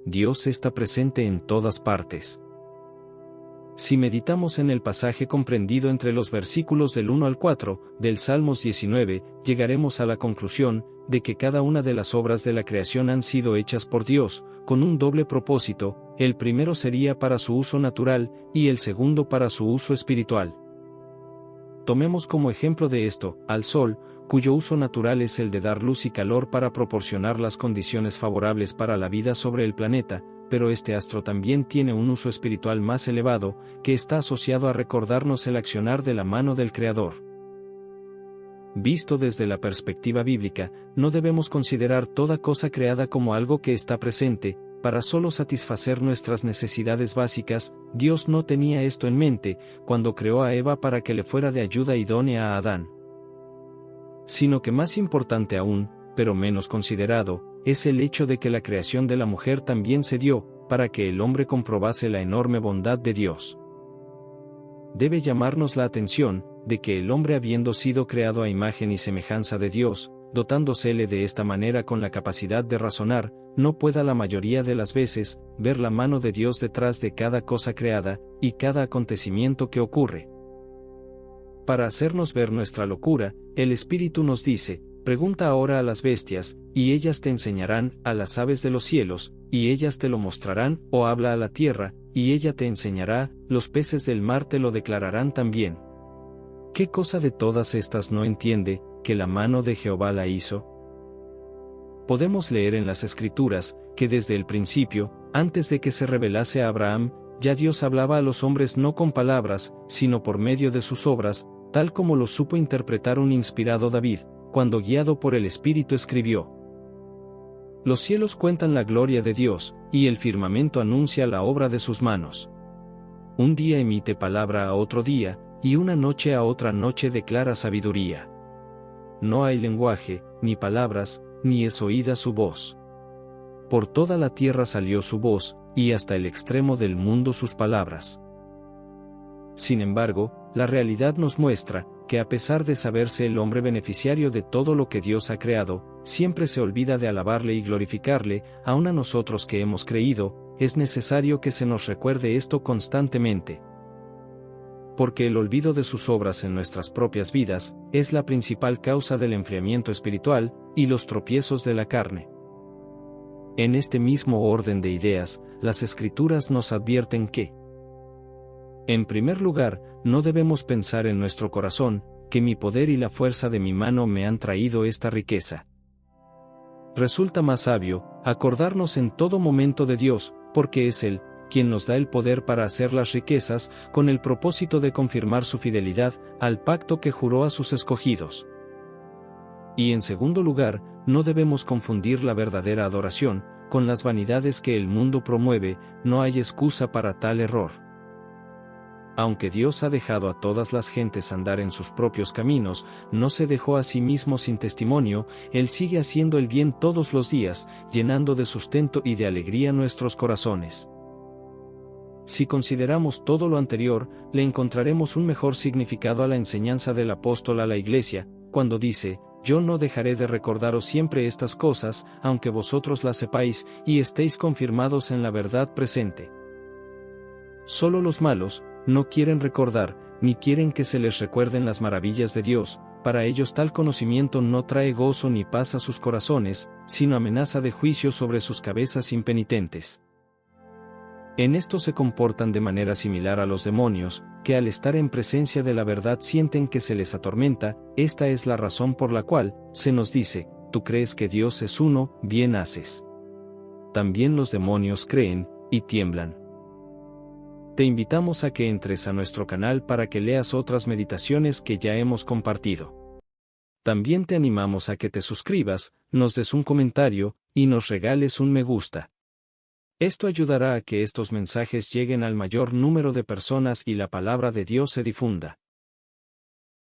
Dios está presente en todas partes. Si meditamos en el pasaje comprendido entre los versículos del 1 al 4, del Salmos 19, llegaremos a la conclusión de que cada una de las obras de la creación han sido hechas por Dios, con un doble propósito. El primero sería para su uso natural, y el segundo para su uso espiritual. Tomemos como ejemplo de esto, al Sol, cuyo uso natural es el de dar luz y calor para proporcionar las condiciones favorables para la vida sobre el planeta, pero este astro también tiene un uso espiritual más elevado, que está asociado a recordarnos el accionar de la mano del Creador. Visto desde la perspectiva bíblica, no debemos considerar toda cosa creada como algo que está presente, para solo satisfacer nuestras necesidades básicas. Dios no tenía esto en mente, cuando creó a Eva para que le fuera de ayuda idónea a Adán. Sino que más importante aún, pero menos considerado, es el hecho de que la creación de la mujer también se dio, para que el hombre comprobase la enorme bondad de Dios. Debe llamarnos la atención, de que el hombre, habiendo sido creado a imagen y semejanza de Dios, dotándosele de esta manera con la capacidad de razonar, no pueda la mayoría de las veces ver la mano de Dios detrás de cada cosa creada, y cada acontecimiento que ocurre. Para hacernos ver nuestra locura, el Espíritu nos dice: pregunta ahora a las bestias, y ellas te enseñarán, a las aves de los cielos, y ellas te lo mostrarán, o habla a la tierra, y ella te enseñará, los peces del mar te lo declararán también. ¿Qué cosa de todas estas no entiende, que la mano de Jehová la hizo? Podemos leer en las Escrituras, que desde el principio, antes de que se revelase a Abraham, ya Dios hablaba a los hombres no con palabras, sino por medio de sus obras, tal como lo supo interpretar un inspirado David, cuando guiado por el Espíritu escribió: los cielos cuentan la gloria de Dios, y el firmamento anuncia la obra de sus manos. Un día emite palabra a otro día, y una noche a otra noche declara sabiduría. No hay lenguaje, ni palabras, ni es oída su voz. Por toda la tierra salió su voz, y hasta el extremo del mundo sus palabras. Sin embargo, la realidad nos muestra que, a pesar de saberse el hombre beneficiario de todo lo que Dios ha creado, siempre se olvida de alabarle y glorificarle. Aun a nosotros que hemos creído, es necesario que se nos recuerde esto constantemente. Porque el olvido de sus obras en nuestras propias vidas es la principal causa del enfriamiento espiritual y los tropiezos de la carne. En este mismo orden de ideas, las Escrituras nos advierten que, en primer lugar, no debemos pensar en nuestro corazón, que mi poder y la fuerza de mi mano me han traído esta riqueza. Resulta más sabio acordarnos en todo momento de Dios, porque es Él quien nos da el poder para hacer las riquezas, con el propósito de confirmar su fidelidad al pacto que juró a sus escogidos. Y en segundo lugar, no debemos confundir la verdadera adoración con las vanidades que el mundo promueve. No hay excusa para tal error. Aunque Dios ha dejado a todas las gentes andar en sus propios caminos, no se dejó a sí mismo sin testimonio. Él sigue haciendo el bien todos los días, llenando de sustento y de alegría nuestros corazones. Si consideramos todo lo anterior, le encontraremos un mejor significado a la enseñanza del apóstol a la Iglesia, cuando dice: yo no dejaré de recordaros siempre estas cosas, aunque vosotros las sepáis, y estéis confirmados en la verdad presente. Solo los malos no quieren recordar, ni quieren que se les recuerden las maravillas de Dios. Para ellos tal conocimiento no trae gozo ni paz a sus corazones, sino amenaza de juicio sobre sus cabezas impenitentes. En esto se comportan de manera similar a los demonios, que al estar en presencia de la verdad sienten que se les atormenta. Esta es la razón por la cual se nos dice: tú crees que Dios es uno, bien haces. También los demonios creen, y tiemblan. Te invitamos a que entres a nuestro canal para que leas otras meditaciones que ya hemos compartido. También te animamos a que te suscribas, nos des un comentario, y nos regales un me gusta. Esto ayudará a que estos mensajes lleguen al mayor número de personas y la palabra de Dios se difunda.